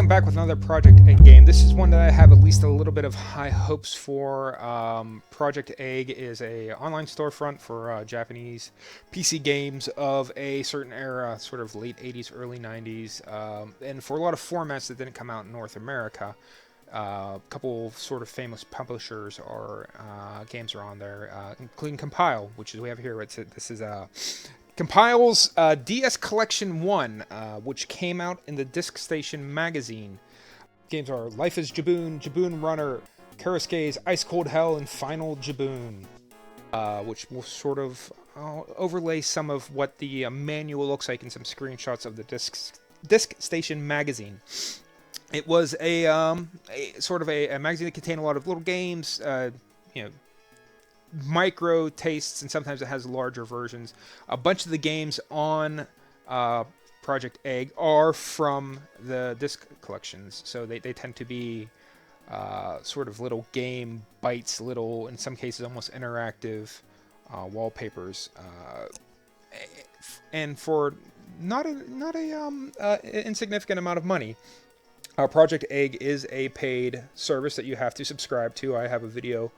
I'm back with another Project Egg game. This is one that I have at least a little bit of high hopes for. Project Egg is a online storefront for Japanese PC games of a certain era, sort of late 80s, early 90s, and for a lot of formats that didn't come out in North America. A couple sort of famous publishers or games are on there, including Compile, which is we have here. This is Compile's DS Collection 1, which came out in the Disc Station magazine. Games are Life is Jaboon, Jaboon Runner, Kerosuke's Ice Cold Hell, and Final Jaboon, which will sort of overlay some of what the manual looks like in some screenshots of the Disc Station magazine. It was a sort of a magazine that contained a lot of little games, micro tastes, and sometimes it has larger versions. A bunch of the games on Project Egg are from the disc collections, so they tend to be sort of little game bites, little, in some cases, almost interactive wallpapers, and for not a insignificant amount of money. Project Egg is a paid service that you have to subscribe to. I have a video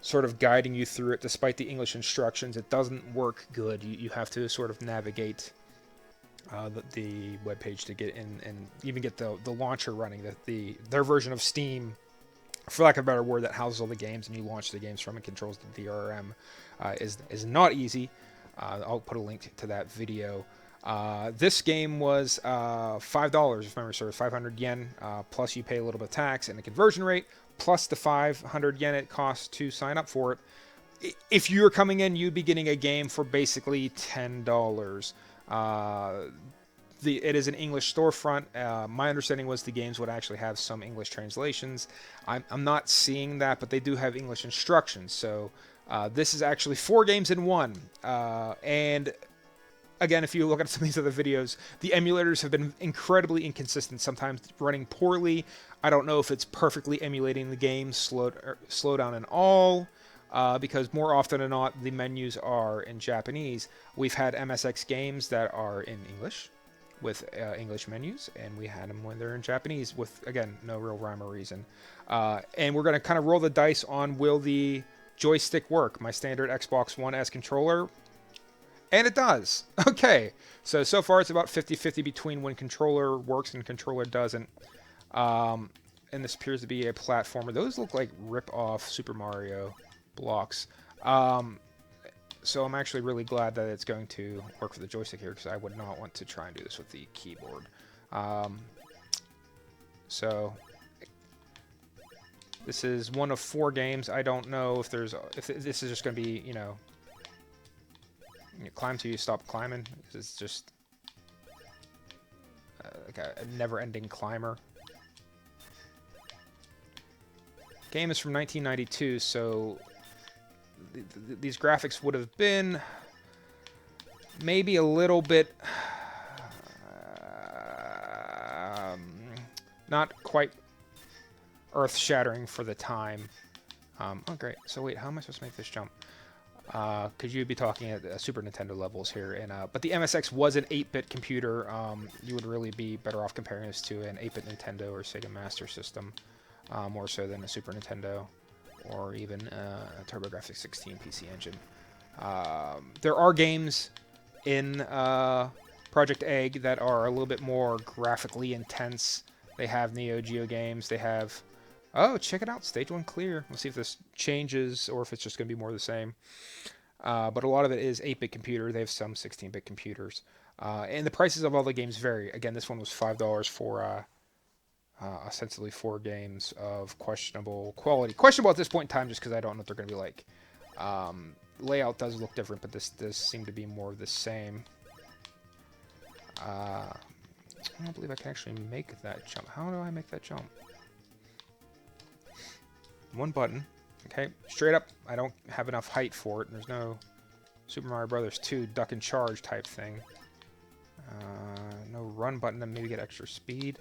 sort of guiding you through it. Despite the English instructions, it doesn't work good. You have to sort of navigate the webpage to get in and even get the launcher running. Their version of Steam, for lack of a better word, that houses all the games and you launch the games from and controls the DRM, is not easy. I'll put a link to that video. This game was $5, if memory serves, 500 yen, plus you pay a little bit of tax and the conversion rate, plus the 500 yen it costs to sign up for it. If you're coming in, you'd be getting a game for basically $10. It is an English storefront. My understanding was the games would actually have some English translations. I'm not seeing that, but they do have English instructions. So this is actually 4 games in one. And again, if you look at some of these other videos, the emulators have been incredibly inconsistent, sometimes running poorly. I don't know if it's perfectly emulating the game, slow down and all, because more often than not, the menus are in Japanese. We've had MSX games that are in English, with English menus, and we had them when they're in Japanese, with, again, no real rhyme or reason. And we're going to kind of roll the dice on, will the joystick work? My standard Xbox One S controller, and it does. Okay, so far it's about 50-50 between when controller works and controller doesn't. And this appears to be a platformer. Those look like rip-off Super Mario blocks. So I'm actually really glad that it's going to work for the joystick here, because I would not want to try and do this with the keyboard. So this is one of 4 games. I don't know if this is just going to be, you climb till you stop climbing. It's just like a never-ending climber. Game is from 1992, so these graphics would have been maybe a little bit not quite earth-shattering for the time. Oh, great. So wait, how am I supposed to make this jump? Because you'd be talking at Super Nintendo levels here, and but the MSX was an 8-bit computer. You would really be better off comparing this to an 8-bit Nintendo or Sega Master System, more so than a Super Nintendo or even a TurboGrafx 16 PC Engine. There are games in Project Egg that are a little bit more graphically intense. They have Neo Geo games. They have... Oh, check it out. Stage 1 clear. We'll see if this changes or if it's just going to be more of the same. But a lot of it is 8-bit computer. They have some 16-bit computers. And the prices of all the games vary. Again, this one was $5 for ostensibly 4 games of questionable quality. Questionable at this point in time just because I don't know what they're going to be like. Layout does look different, but this does seem to be more of the same. I don't believe I can actually make that jump. How do I make that jump? One button. Okay, straight up. I don't have enough height for it. There's no Super Mario Brothers 2 duck and charge type thing. No run button to maybe get extra speed.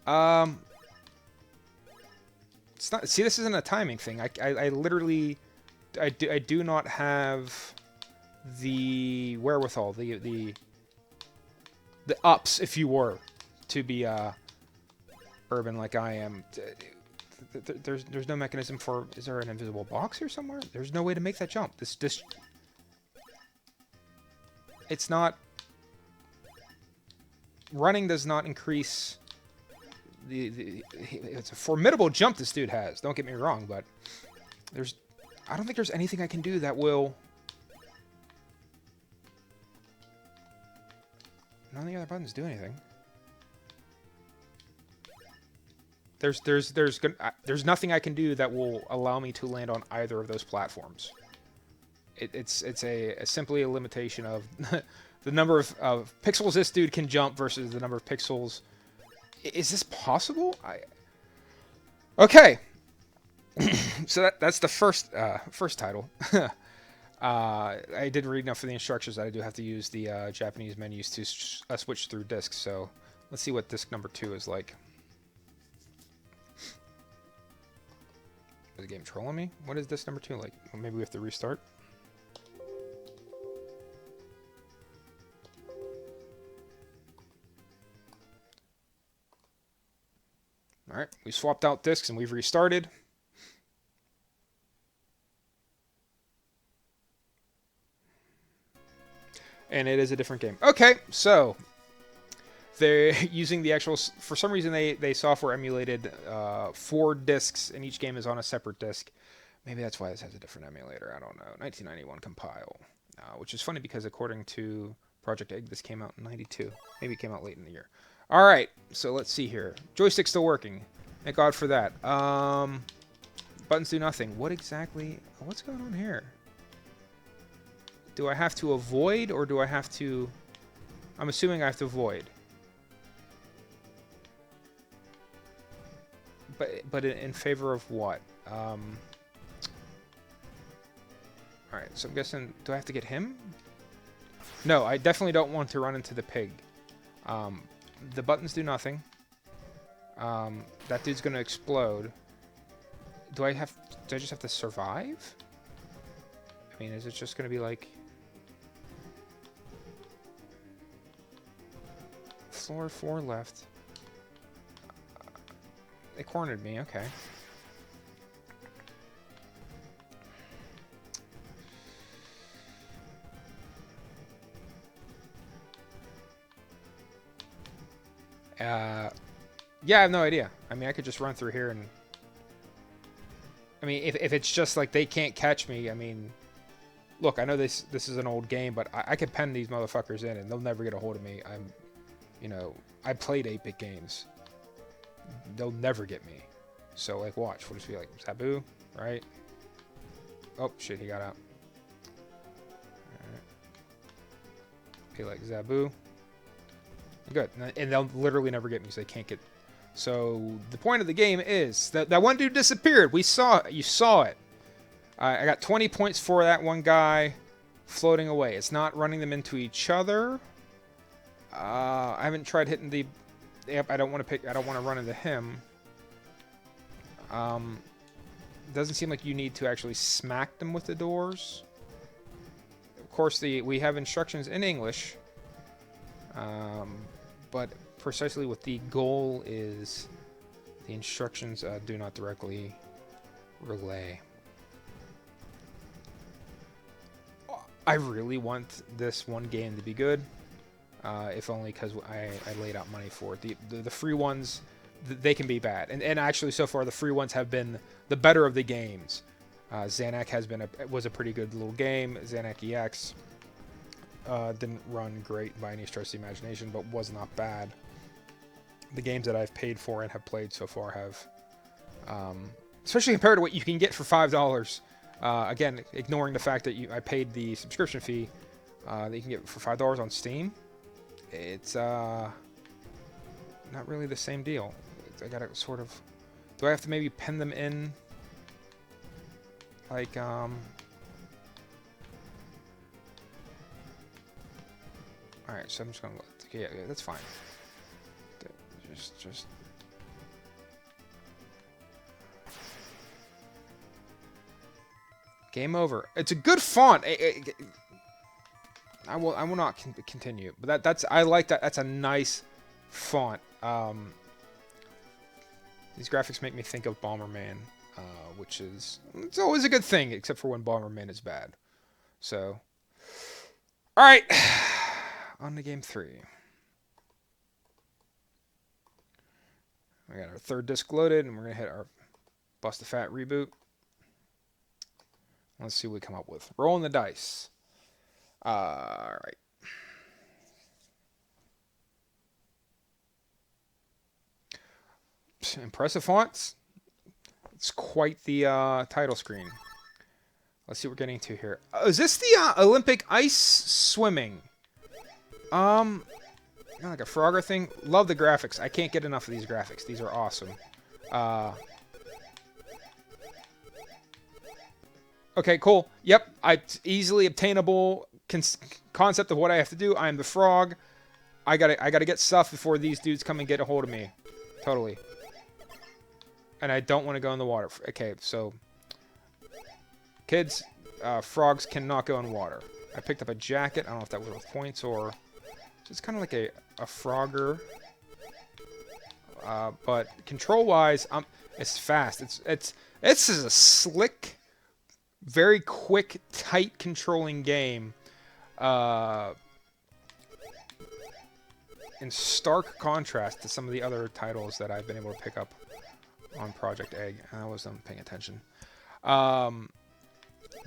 It's not. See, this isn't a timing thing. I literally, I do not have the wherewithal, the ups, if you were, to be urban like I am, there's no mechanism for... Is there an invisible box here somewhere? There's no way to make that jump. This it's not... Running does not increase... It's a formidable jump this dude has. Don't get me wrong, but I don't think there's anything I can do that will... None of the other buttons do anything. There's nothing I can do that will allow me to land on either of those platforms. It's simply a limitation of the number of pixels this dude can jump versus the number of pixels. Is this possible? Okay. So that's the first title. I didn't read enough for the instructions that I do have to use the Japanese menus to switch through discs. So let's see what disc number 2 is like. Is the game trolling me? What is disc number 2 like? Well, maybe we have to restart. Alright, we swapped out discs and we've restarted. And it is a different game. Okay, so they're using the actual... For some reason, they software emulated 4 discs, and each game is on a separate disc. Maybe that's why this has a different emulator. I don't know. 1991 compile, which is funny because according to Project Egg, this came out in 92. Maybe it came out late in the year. All right, so let's see here. Joystick's still working. Thank God for that. Buttons do nothing. What exactly... What's going on here? Do I have to avoid, or do I have to... I'm assuming I have to avoid. But in favor of what? Alright, so I'm guessing... Do I have to get him? No, I definitely don't want to run into the pig. The buttons do nothing. That dude's gonna explode. Do I just have to survive? I mean, is it just gonna be like... Floor 4 left. They cornered me, okay. Yeah, I have no idea. I mean, I could just run through here and... I mean, if it's just like they can't catch me, I mean... Look, I know this is an old game, but I could pen these motherfuckers in and they'll never get a hold of me. You know, I played 8-bit games. They'll never get me. So, like, watch. We'll just be like, Zabu, right? Oh, shit, he got out. Alright. Be like, Zabu. Good. And they'll literally never get me, so they can't get... So, the point of the game is that one dude disappeared. We saw it. You saw it. I got 20 points for that one guy floating away. It's not running them into each other. I haven't tried hitting the... Yep, I don't want to run into him. Doesn't seem like you need to actually smack them with the doors. Of course, we have instructions in English. But precisely what the goal is, the instructions do not directly relay. I really want this one game to be good. If only because I laid out money for it. The free ones, they can be bad. And actually, so far, the free ones have been the better of the games. Xanac was a pretty good little game. Xanac EX didn't run great by any stretch of the imagination, but was not bad. The games that I've paid for and have played so far have... especially compared to what you can get for $5. Again, ignoring the fact that I paid the subscription fee that you can get for $5 on Steam. It's not really the same deal. I gotta sort of... Do I have to maybe pen them in? Like, Alright, so I'm just gonna... Yeah, that's fine. Just... Game over. It's a good font. I will not continue. But I like that. That's a nice font. These graphics make me think of Bomberman, which is it's always a good thing, except for when Bomberman is bad. So, all right, on to game 3. We got our third disc loaded, and we're gonna hit our Bust a Fat reboot. Let's see what we come up with. Rolling the dice. All right. Impressive fonts. It's quite the title screen. Let's see what we're getting to here. Is this the Olympic ice swimming? Like a Frogger thing. Love the graphics. I can't get enough of these graphics. These are awesome. Okay, cool. Yep, it's easily obtainable concept of what I have to do. I am the frog. I gotta get stuff before these dudes come and get a hold of me. Totally. And I don't want to go in the water. Okay, so kids, frogs cannot go in water. I picked up a jacket. I don't know if that was with points or just kind of like a Frogger. But control-wise, it's fast. This is a slick, very quick, tight controlling game. In stark contrast to some of the other titles that I've been able to pick up on Project Egg. I wasn't paying attention.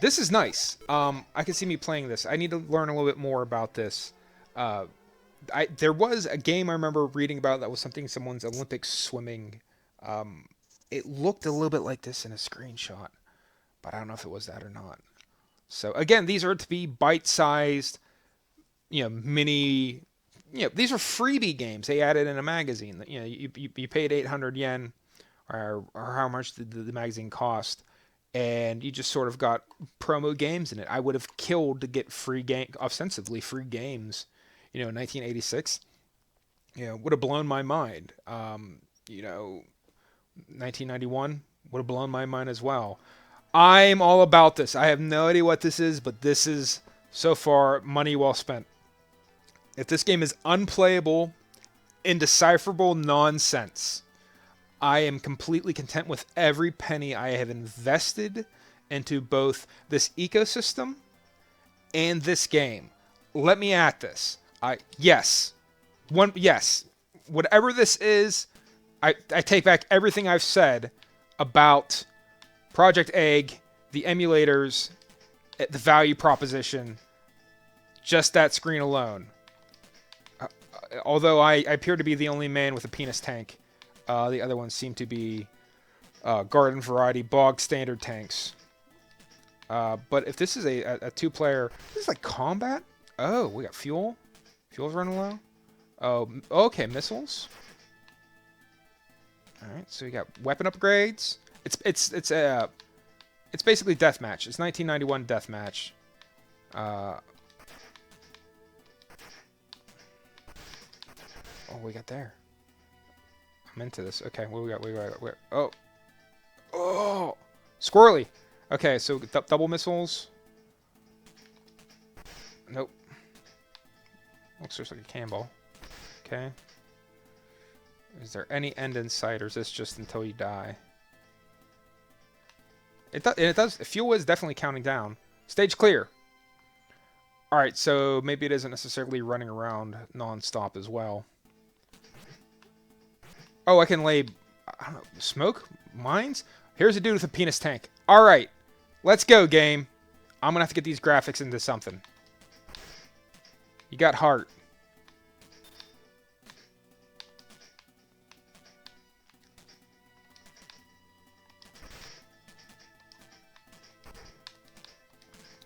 This is nice. I can see me playing this. I need to learn a little bit more about this. There was a game I remember reading about that was someone's Olympic swimming. It looked a little bit like this in a screenshot, but I don't know if it was that or not. So again, these are to be bite-sized, mini. These are freebie games they added in a magazine. You paid 800 yen, or how much did the magazine cost, and you just sort of got promo games in it. I would have killed to get ostensibly free games, in 1986. Would have blown my mind. 1991 would have blown my mind as well. I'm all about this. I have no idea what this is, but this is, so far, money well spent. If this game is unplayable, indecipherable nonsense, I am completely content with every penny I have invested into both this ecosystem and this game. Let me at this. Yes. Whatever this is, I take back everything I've said about Project Egg, the emulators, the value proposition, just that screen alone. Although I appear to be the only man with a penis tank, the other ones seem to be garden variety, bog standard tanks. But if this is a two-player, this is like combat. Oh, we got fuel. Fuel's running low. Oh, okay, missiles. All right, so we got weapon upgrades. It's basically deathmatch. It's 1991 deathmatch. Oh, we got there. I'm into this. Okay, what we got? Oh, squirrely. Okay, so double missiles. Nope. Looks just like a cannonball. Okay. Is there any end in sight, or is this just until you die? It does. Fuel is definitely counting down. Stage clear. All right, so maybe it isn't necessarily running around non-stop as well. Oh, I can lay, I don't know, smoke? Mines? Here's a dude with a penis tank. All right, let's go, game. I'm going to have to get these graphics into something. You got heart.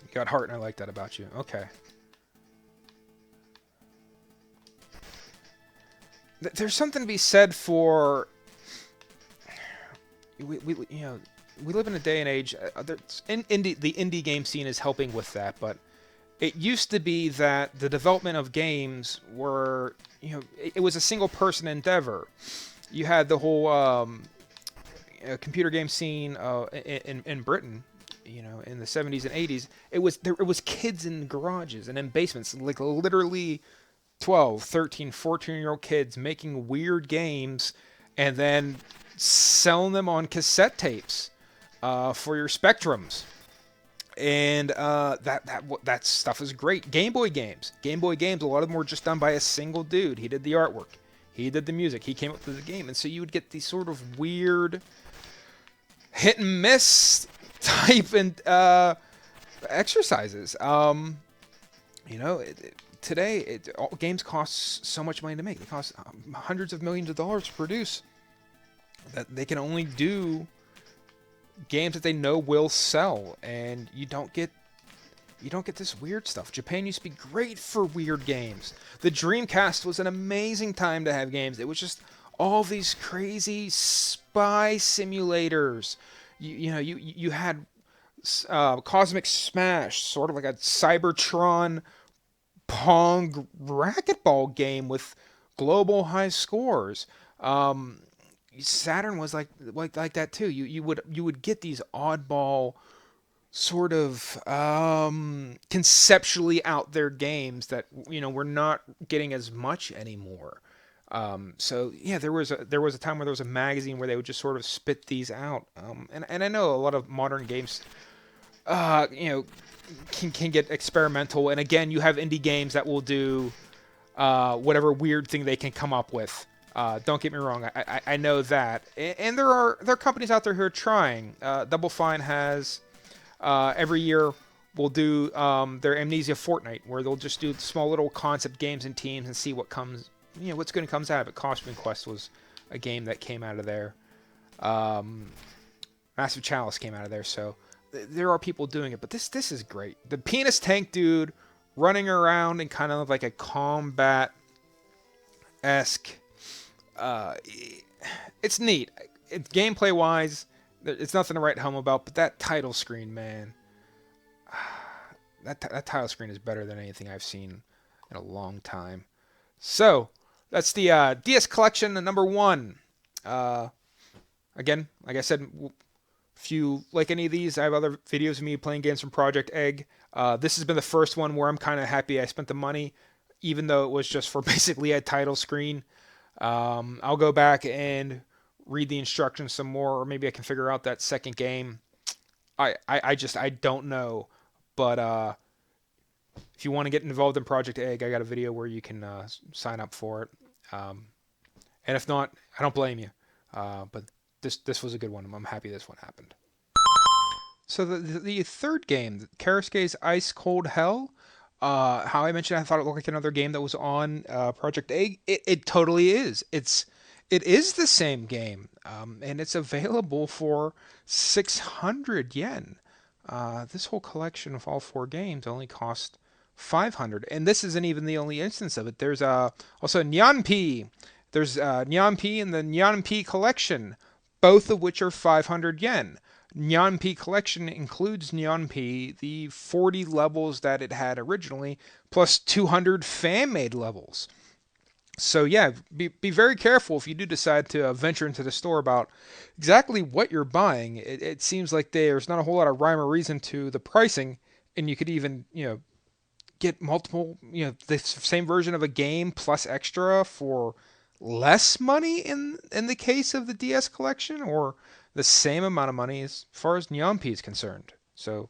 You got heart, and I like that about you. Okay. There's something to be said for we live in a day and age. The indie game scene is helping with that, but it used to be that the development of games were it was a single person endeavor. You had the whole computer game scene in Britain. In the 70s and 80s, it was kids in garages and in basements, like literally 12, 13, 14-year-old kids making weird games and then selling them on cassette tapes for your Spectrums. And that stuff is great. Game Boy games. Game Boy games, a lot of them were just done by a single dude. He did the artwork. He did the music. He came up with the game. And so you would get these sort of weird hit and miss type and exercises. Today, all games cost so much money to make. They cost hundreds of millions of dollars to produce. That they can only do games that they know will sell, and you don't get this weird stuff. Japan used to be great for weird games. The Dreamcast was an amazing time to have games. It was just all these crazy spy simulators. You had Cosmic Smash, sort of like a Cybertron Pong racquetball game with global high scores. Saturn was like that too. You would get these oddball sort of conceptually out there games that we're not getting as much anymore. So yeah, there was a time where there was a magazine where they would just sort of spit these out. And I know a lot of modern games can get experimental, and again, you have indie games that will do whatever weird thing they can come up with. Don't get me wrong, I know that, and there are companies out there who are trying. Double Fine has every year will do their Amnesia Fortnite, where they'll just do small little concept games and teams and see what comes, what's going to comes out of it. Costume Quest was a game that came out of there. Massive Chalice came out of there, so there are people doing it, but this is great. The penis tank dude running around in kind of like a combat-esque. It's neat. Gameplay wise, it's nothing to write home about, but that title screen, man, that title screen is better than anything I've seen in a long time. So that's the DS Collection number 1. Again, like I said, if you like any of these, I have other videos of me playing games from Project Egg. This has been the first one where I'm kind of happy I spent the money, even though it was just for basically a title screen. I'll go back and read the instructions some more, or maybe I can figure out that second game. I don't know. But if you want to get involved in Project Egg, I got a video where you can sign up for it. And if not, I don't blame you. But this was a good one. I'm happy this one happened. So the third game, Kerosuke's Ice Cold Hell. How I mentioned I thought it looked like another game that was on Project Egg. It totally is. It is the same game, and it's available for 600 yen. This whole collection of all 4 games only cost 500, and this isn't even the only instance of it. There's also Nyanpi. There's Nyanpi and the Nyanpi Collection, both of which are 500 yen. Nyanpi Collection includes Nyanpi, the 40 levels that it had originally, plus 200 fan-made levels. So yeah, be very careful if you do decide to venture into the store about exactly what you're buying. It seems like there's not a whole lot of rhyme or reason to the pricing, and you could even get multiple the same version of a game plus extra for less money in the case of the DS Collection, or the same amount of money as far as Nyanpi is concerned. So,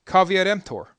caveat emptor.